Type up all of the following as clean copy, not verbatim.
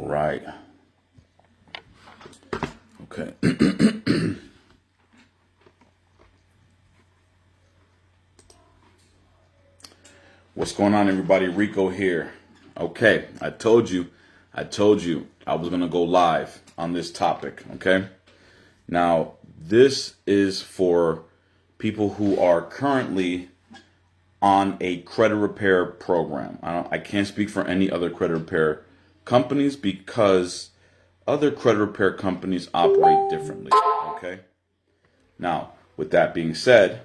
right. Okay. What's going on, everybody? Rico here. Okay, I told you I was going to go live on this topic, okay? Now, this is for people who are currently on a credit repair program. I can't speak for any other credit repair companies because other credit repair companies operate differently, okay? Now, with that being said,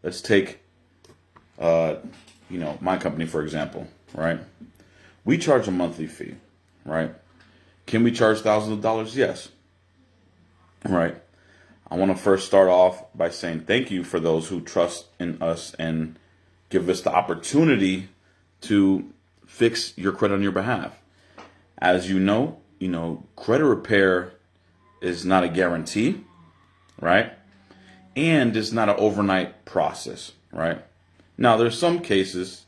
let's take my company, for example, right? We charge a monthly fee, right? Can we charge thousands of dollars? Yes. Right. I want to first start off by saying thank you for those who trust in us and give us the opportunity to fix your credit on your behalf. As you know, credit repair is not a guarantee, right? And it's not an overnight process, right? Now, there's some cases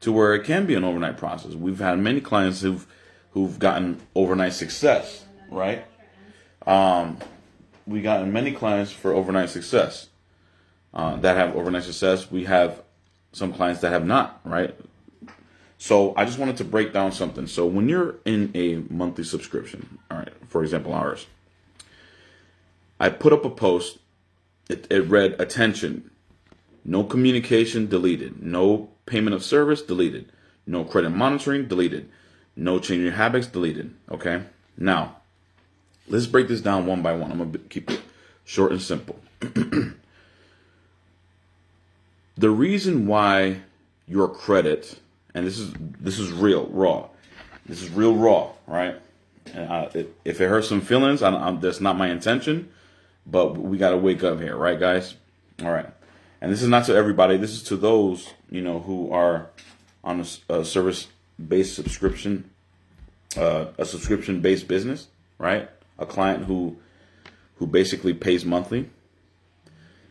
to where it can be an overnight process. We've had many clients who've gotten overnight success, right? We gotten many clients for overnight success that have overnight success. We have some clients that have not, right? So I just wanted to break down something. So when you're in a monthly subscription, all right, for example, ours, I put up a post. It read, attention, no communication, deleted. No payment of service, deleted. No credit monitoring, deleted. No changing your habits, deleted. Okay? Now, let's break this down one by one. I'm going to keep it short and simple. The reason why your credit, and this is real raw. This is real raw, right? If it hurts some feelings, that's not my intention. But we got to wake up here, right, guys? All right. And this is not to everybody. This is to those, who are on a service-based subscription, a subscription-based business, right? A client who basically pays monthly.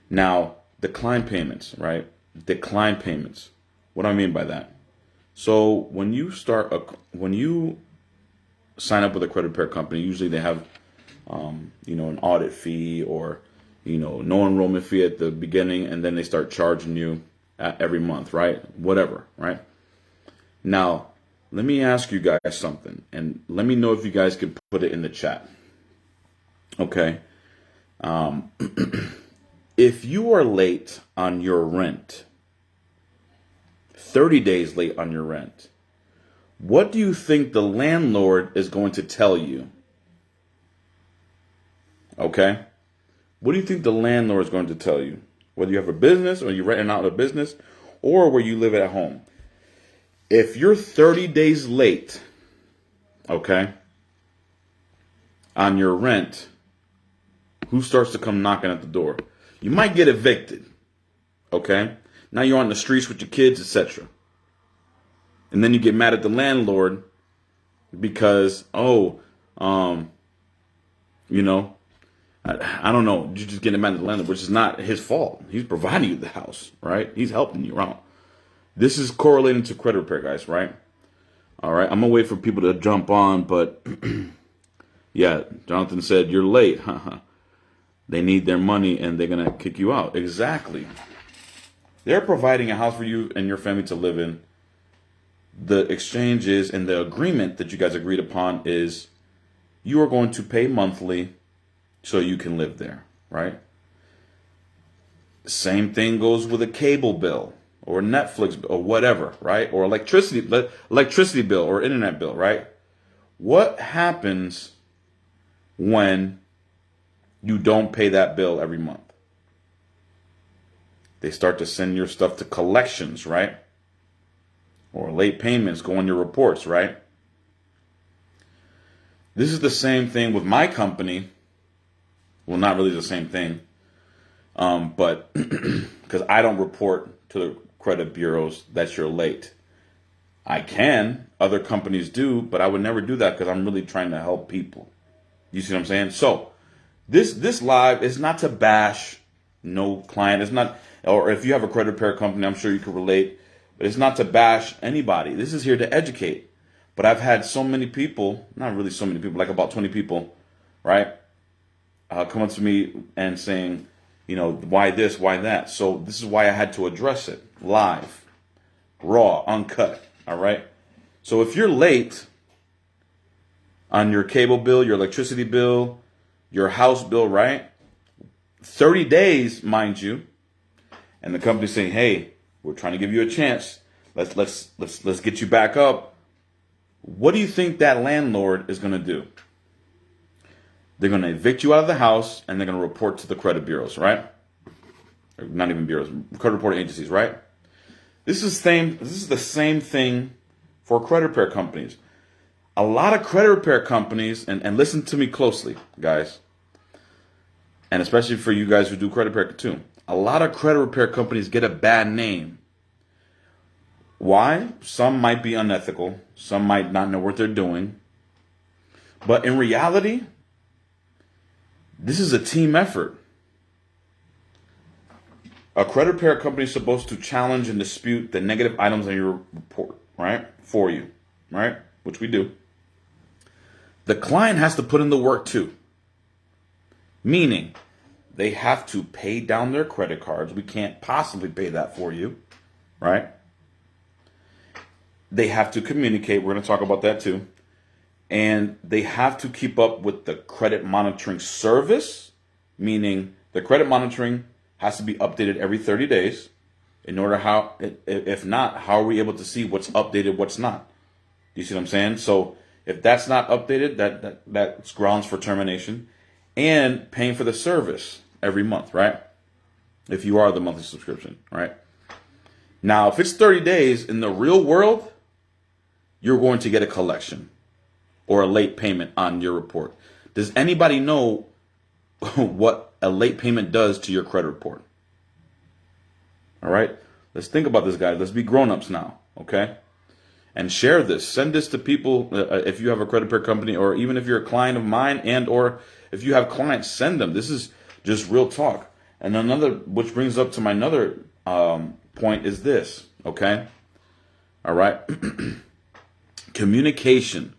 Now, decline payments, right? Decline payments. What do I mean by that? So when you sign up with a credit repair company, usually they have, an audit fee or no enrollment fee at the beginning, and then they start charging you every month, right? Whatever, right? Now, let me ask you guys something, and let me know if you guys could put it in the chat. Okay. If you are late on your rent, 30 days late on your rent, what do you think the landlord is going to tell you? Okay. What do you think the landlord is going to tell you? Whether you have a business or you're renting out a business or where you live at home. If you're 30 days late, okay, on your rent, who starts to come knocking at the door? You might get evicted, okay? Now you're on the streets with your kids, etc. And then you get mad at the landlord because, I don't know. You just get him mad at the landlord, which is not his fault. He's providing you the house, right? He's helping you out. This is correlating to credit repair, guys, right? All right. I'm going to wait for people to jump on, but yeah, Jonathan said, you're late. They need their money and they're going to kick you out. Exactly. They're providing a house for you and your family to live in. The exchange is, and the agreement that you guys agreed upon is you are going to pay monthly so you can live there, right? Same thing goes with a cable bill or Netflix bill or whatever, right? Or electricity bill or internet bill, right? What happens when you don't pay that bill every month? They start to send your stuff to collections, right? Or late payments go on your reports, right? This is the same thing with my company. Well, not really the same thing, but because I don't report to the credit bureaus that you're late. I can. Other companies do, but I would never do that because I'm really trying to help people. You see what I'm saying? So this live is not to bash no client. It's not, or if you have a credit repair company, I'm sure you can relate, but it's not to bash anybody. This is here to educate. But I've had so many people, not really so many people, like about 20 people, right, come up to me and saying, why this, why that. So this is why I had to address it live, raw, uncut. All right. So if you're late on your cable bill, your electricity bill, your house bill, right? 30 days, mind you, and the company's saying, "Hey, we're trying to give you a chance. Let's get you back up." What do you think that landlord is going to do? They're going to evict you out of the house, and they're going to report to the credit bureaus, right? Or not even bureaus, credit reporting agencies, right? This is the same thing for credit repair companies. A lot of credit repair companies, and listen to me closely, guys, and especially for you guys who do credit repair too. A lot of credit repair companies get a bad name. Why? Some might be unethical. Some might not know what they're doing. But in reality, this is a team effort. A credit repair company is supposed to challenge and dispute the negative items on your report, right? For you, right? Which we do. The client has to put in the work too. Meaning, they have to pay down their credit cards. We can't possibly pay that for you, right? They have to communicate. We're going to talk about that too. And they have to keep up with the credit monitoring service, meaning the credit monitoring has to be updated every 30 days. In order if not, how are we able to see what's updated, what's not? Do you see what I'm saying? So if that's not updated, that's grounds for termination. And paying for the service every month, right? If you are the monthly subscription, right? Now, if it's 30 days in the real world, you're going to get a collection or a late payment on your report. Does anybody know what a late payment does to your credit report? All right? Let's think about this, guys. Let's be grown-ups now, okay? And share this. Send this to people if you have a credit repair company, or even if you're a client of mine, and or if you have clients, send them. This is just real talk. And another, which brings up to my another point, is this, okay? All right? Communication.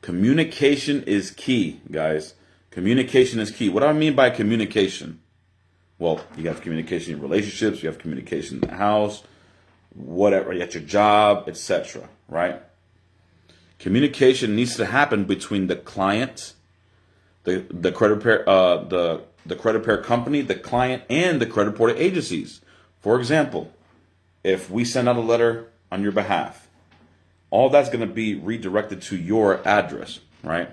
Communication is key, guys. Communication is key. What do I mean by communication? Well, you have communication in relationships, you have communication in the house, whatever, at your job, etc., right? Communication needs to happen between the client, the credit repair, the credit repair company, the client, and the credit reporting agencies. For example, if we send out a letter on your behalf, all that's going to be redirected to your address, right?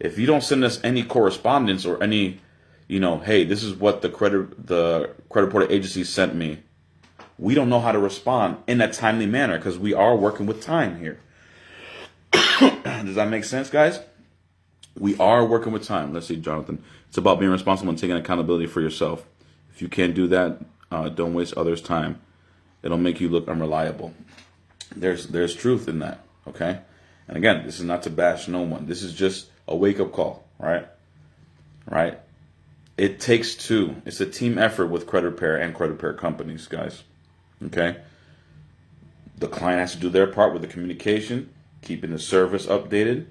If you don't send us any correspondence or any, hey, this is what the credit reporting agency sent me, we don't know how to respond in a timely manner because we are working with time here. Does that make sense, guys? We are working with time. Let's see, Jonathan. It's about being responsible and taking accountability for yourself. If you can't do that, don't waste others' time. It'll make you look unreliable. There's truth in that, okay? And again, this is not to bash no one. This is just a wake-up call, right? Right? It takes two. It's a team effort with credit repair and credit repair companies, guys. Okay? The client has to do their part with the communication, keeping the service updated,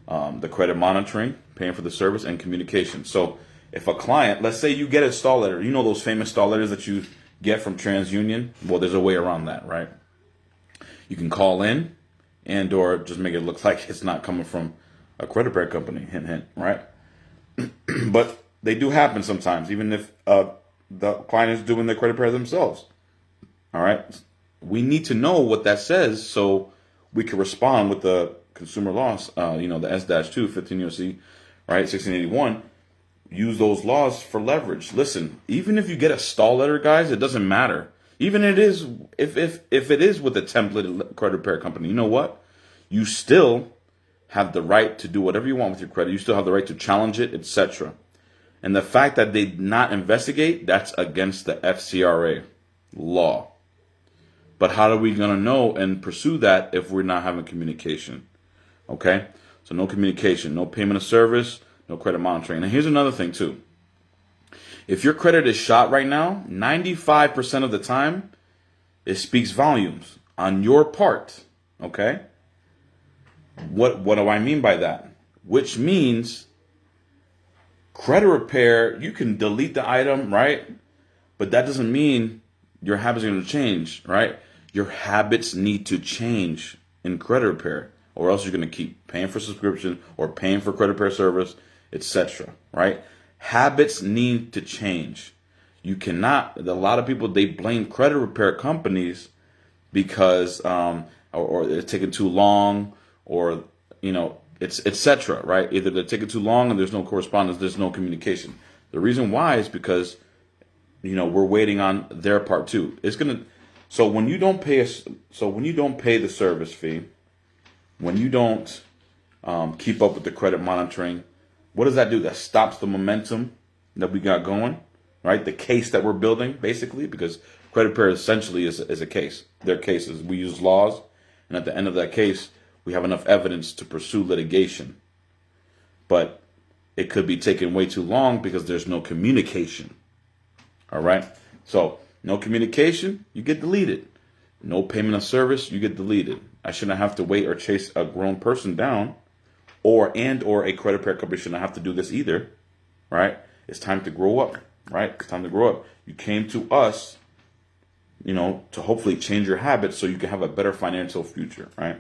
the credit monitoring, paying for the service, and communication. So if a client, let's say you get a stall letter, those famous stall letters that you get from TransUnion? Well, there's a way around that, right? You can call in and or just make it look like it's not coming from a credit repair company, hint, hint, right? But they do happen sometimes, even if the client is doing their credit repair themselves. All right? We need to know what that says so we can respond with the consumer laws, the S-2, 15 U.S.C., right, 1681. Use those laws for leverage. Listen, even if you get a stall letter, guys, it doesn't matter. Even if it is with a template credit repair company, you know what? You still have the right to do whatever you want with your credit. You still have the right to challenge it, etc. And the fact that they did not investigate, that's against the FCRA law. But how are we going to know and pursue that if we're not having communication? Okay? So no communication, no payment of service, no credit monitoring. And here's another thing too. If your credit is shot right now, 95% of the time, it speaks volumes on your part. Okay? What do I mean by that? Which means credit repair, you can delete the item, right? But that doesn't mean your habits are going to change, right? Your habits need to change in credit repair, or else you're going to keep paying for subscription or paying for credit repair service, etc. Right? Habits need to change. You cannot. A lot of people, they blame credit repair companies because or it's taking too long, or it's etc. Right? Either they're taking too long and there's no correspondence, there's no communication. The reason why is because we're waiting on their part too. So when you don't pay the service fee, when you don't keep up with the credit monitoring, what does that do? That stops the momentum that we got going, right? The case that we're building, basically, because credit repair essentially is a case. They're cases. We use laws, and at the end of that case, we have enough evidence to pursue litigation. But it could be taking way too long because there's no communication. All right? So, no communication, you get deleted. No payment of service, you get deleted. I shouldn't have to wait or chase a grown person down, or a credit repair company shouldn't have to do this either, right? It's time to grow up, right? It's time to grow up. You came to us, to hopefully change your habits so you can have a better financial future, right?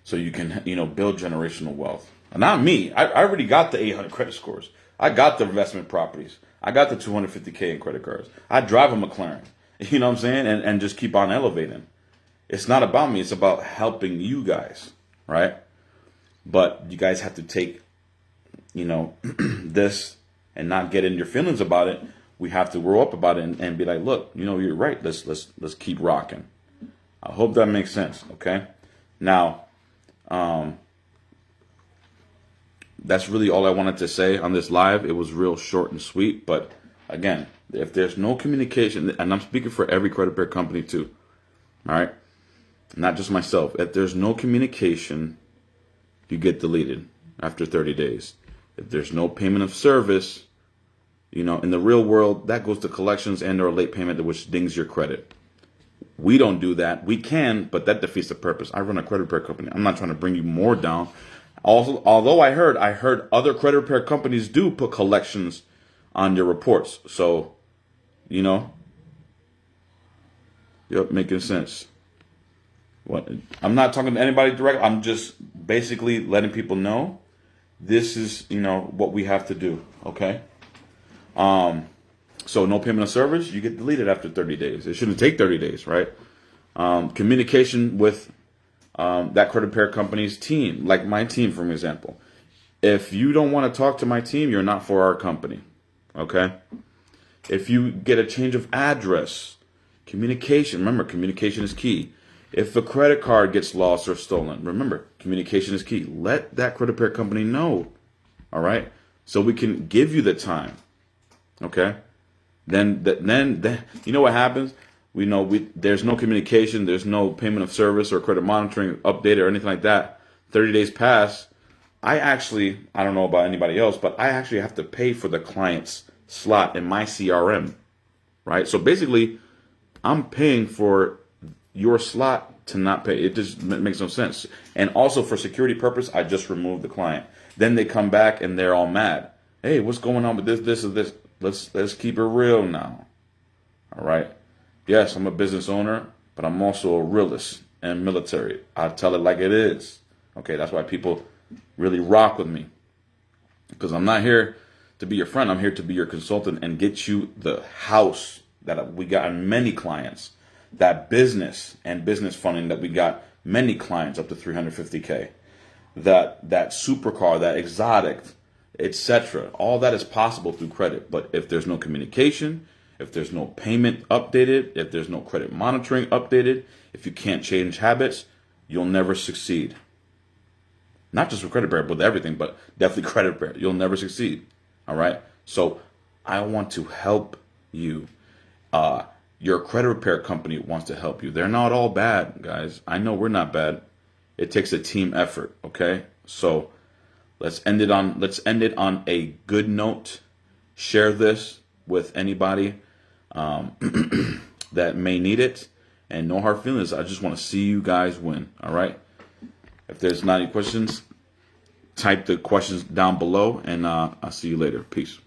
So you can, build generational wealth. And not me. I already got the 800 credit scores. I got the investment properties. I got the 250K in credit cards. I drive a McLaren. You know what I'm saying? And just keep on elevating. It's not about me. It's about helping you guys, right? But you guys have to take, this and not get in your feelings about it. We have to grow up about it and be like, look, you're right. Let's keep rocking. I hope that makes sense. Okay. Now, that's really all I wanted to say on this live. It was real short and sweet, but again, if there's no communication, and I'm speaking for every credit repair company too, all right, not just myself. If there's no communication, you get deleted after 30 days. If there's no payment of service, in the real world, that goes to collections and or late payment, which dings your credit. We don't do that. We can, but that defeats the purpose. I run a credit repair company. I'm not trying to bring you more down. Also, although I heard other credit repair companies do put collections on your reports. So, yep, making sense. What? I'm not talking to anybody directly. I'm just basically letting people know this is, what we have to do. Okay. So no payment of service, you get deleted after 30 days. It shouldn't take 30 days, right? Communication with that credit repair company's team, like my team, for example. If you don't want to talk to my team, you're not for our company. Okay? If you get a change of address, communication. Remember, communication is key. If a credit card gets lost or stolen, remember, communication is key. Let that credit repair company know. All right? So we can give you the time. Okay? Then you know what happens? There's no communication, there's no payment of service or credit monitoring update or anything like that. 30 days pass. I don't know about anybody else, but I actually have to pay for the client's slot in my CRM, right? So basically, I'm paying for your slot to not pay. It just makes no sense. And also for security purpose, I just removed the client. Then they come back and they're all mad. Hey, what's going on with this, or this? Let's keep it real now. All right. Yes, I'm a business owner, but I'm also a realist and military. I tell it like it is. Okay, that's why people really rock with me. Because I'm not here to be your friend. I'm here to be your consultant and get you the house that we got in many clients. That business and business funding that we got many clients up to 350K. That supercar, that exotic, etc. All that is possible through credit. But if there's no communication, if there's no payment updated, if there's no credit monitoring updated, if you can't change habits, you'll never succeed. Not just with credit repair, but everything, but definitely credit repair. You'll never succeed. All right? So I want to help you. Your credit repair company wants to help you. They're not all bad, guys. I know we're not bad. It takes a team effort, okay? So let's end it on a good note. Share this with anybody that may need it, and no hard feelings. I just want to see you guys win. All right. If there's not any questions, type the questions down below, and I'll see you later. Peace.